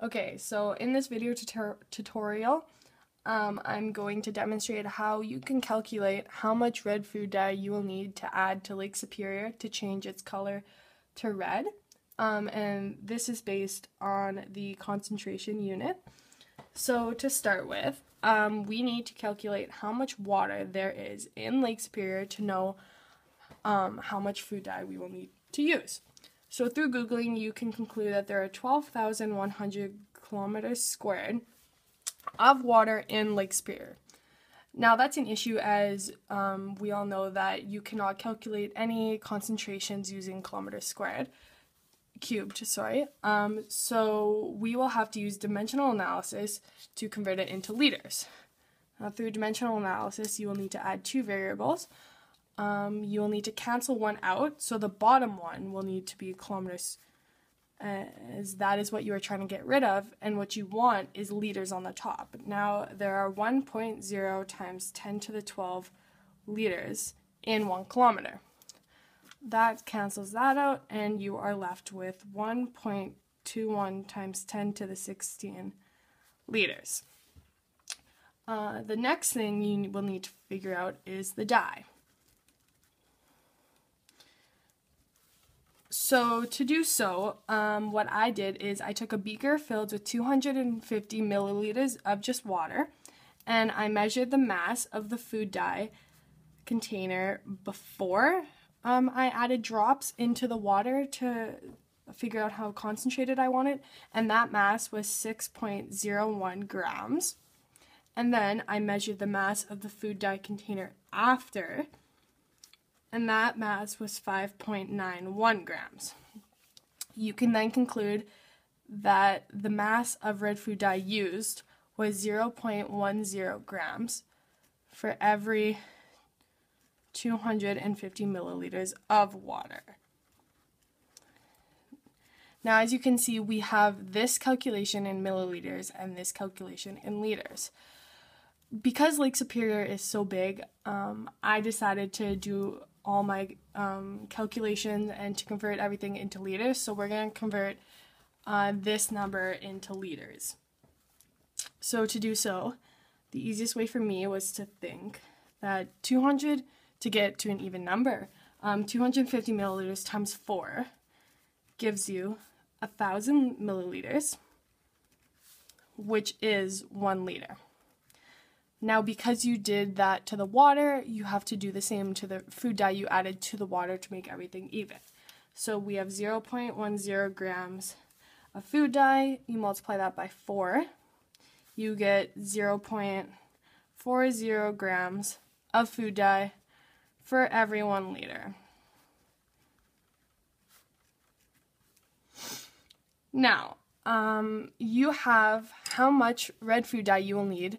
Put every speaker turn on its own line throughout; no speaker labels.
Okay, so in this video tutorial, I'm going to demonstrate how you can calculate how much red food dye you will need to add to Lake Superior to change its color to red. And this is based on the concentration unit. So to start with, we need to calculate how much water there is in Lake Superior to know how much food dye we will need to use. So through Googling, you can conclude that there are 12,100 kilometers squared of water in Lake Superior. Now that's an issue, as we all know that you cannot calculate any concentrations using kilometers cubed. So we will have to use dimensional analysis to convert it into liters. Now through dimensional analysis, you will need to add two variables. You will need to cancel one out, so the bottom one will need to be kilometers, as that is what you are trying to get rid of, and what you want is liters on the top. Now, there are 1.0 times 10 to the 12 liters in 1 kilometer. That cancels that out, and you are left with 1.21 times 10 to the 16 liters. The next thing you will need to figure out is the dye. So to do so, what I did is I took a beaker filled with 250 milliliters of just water, and I measured the mass of the food dye container before I added drops into the water to figure out how concentrated I want it, and that mass was 6.01 grams. And then I measured the mass of the food dye container after, and that mass was 5.91 grams. You can then conclude that the mass of red food dye used was 0.10 grams for every 250 milliliters of water. Now, as you can see, we have this calculation in milliliters and this calculation in liters. Because Lake Superior is so big, I decided to do all my calculations and to convert everything into liters. So we're going to convert this number into liters. So to do so, the easiest way for me was to think that 200, to get to an even number, 250 milliliters times 4 gives you 1,000 milliliters, which is 1 liter. Now, because you did that to the water, you have to do the same to the food dye you added to the water to make everything even. So we have 0.10 grams of food dye. You multiply that by 4. You get 0.40 grams of food dye for every 1 liter. Now, you have how much red food dye you will need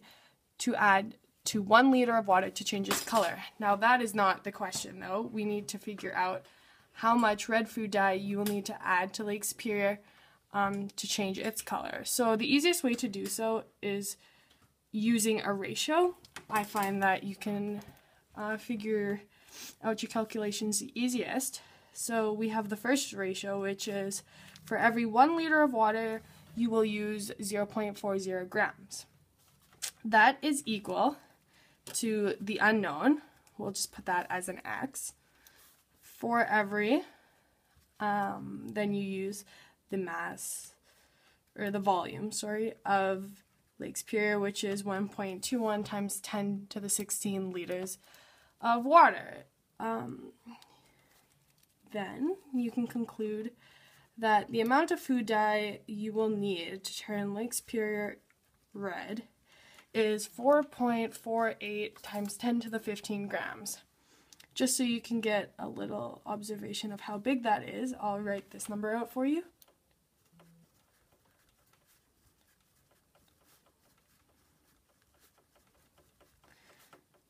to add to 1 liter of water to change its color. Now that is not the question though. We need to figure out how much red food dye you will need to add to Lake Superior to change its color. So the easiest way to do so is using a ratio. I find that you can figure out your calculations the easiest. So we have the first ratio, which is for every 1 liter of water, you will use 0.40 grams. That is equal to the unknown, we'll just put that as an x, for every, then you use the mass, or the volume, of Lake Superior, which is 1.21 times 10 to the 16 liters of water. Then you can conclude that the amount of food dye you will need to turn Lake Superior red is 4.48 times 10 to the 15 grams. Just so you can get a little observation of how big that is, I'll write this number out for you.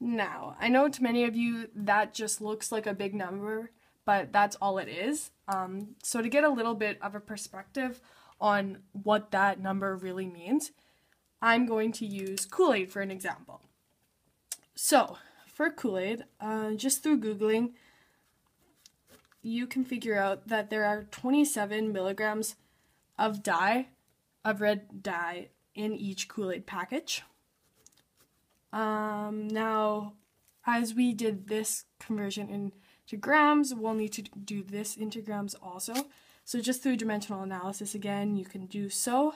Now, I know to many of you that just looks like a big number, but that's all it is. So to get a little bit of a perspective on what that number really means, I'm going to use Kool-Aid for an example. So, for Kool-Aid, just through Googling, you can figure out that there are 27 milligrams of dye of red dye in each Kool-Aid package. Now, as we did this conversion into grams, we'll need to do this into grams also. So just through dimensional analysis again, you can do so.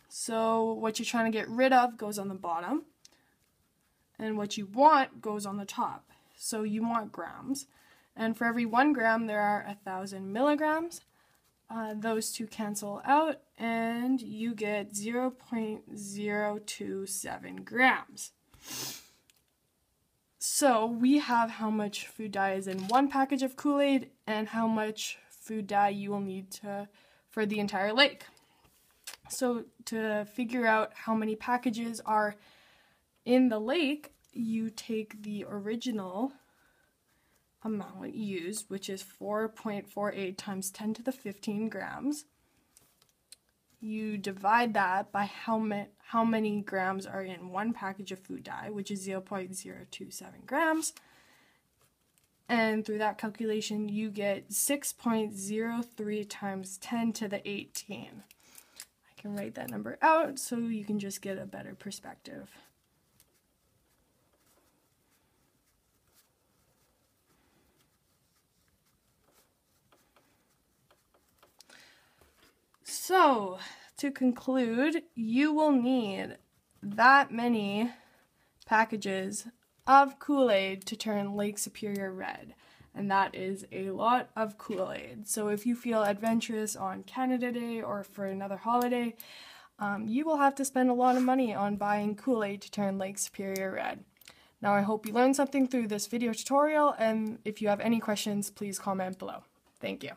So what you're trying to get rid of goes on the bottom, and what you want goes on the top. So you want grams. And for every 1 gram, there are 1,000 milligrams. Those two cancel out, and you get 0.027 grams. So we have how much food dye is in 1 package of Kool-Aid and how much food dye you will need for the entire lake. So to figure out how many packages are in the lake, you take the original amount used, which is 4.48 times 10 to the 15 grams. You divide that by how many grams are in 1 package of food dye, which is 0.027 grams. And through that calculation, you get 6.03 times 10 to the 18. I can write that number out so you can just get a better perspective. So, to conclude, you will need that many packages of Kool-Aid to turn Lake Superior red, and that is a lot of Kool-Aid. So if you feel adventurous on Canada Day or for another holiday, you will have to spend a lot of money on buying Kool-Aid to turn Lake Superior red. Now I hope you learned something through this video tutorial, and if you have any questions, please comment below. Thank you.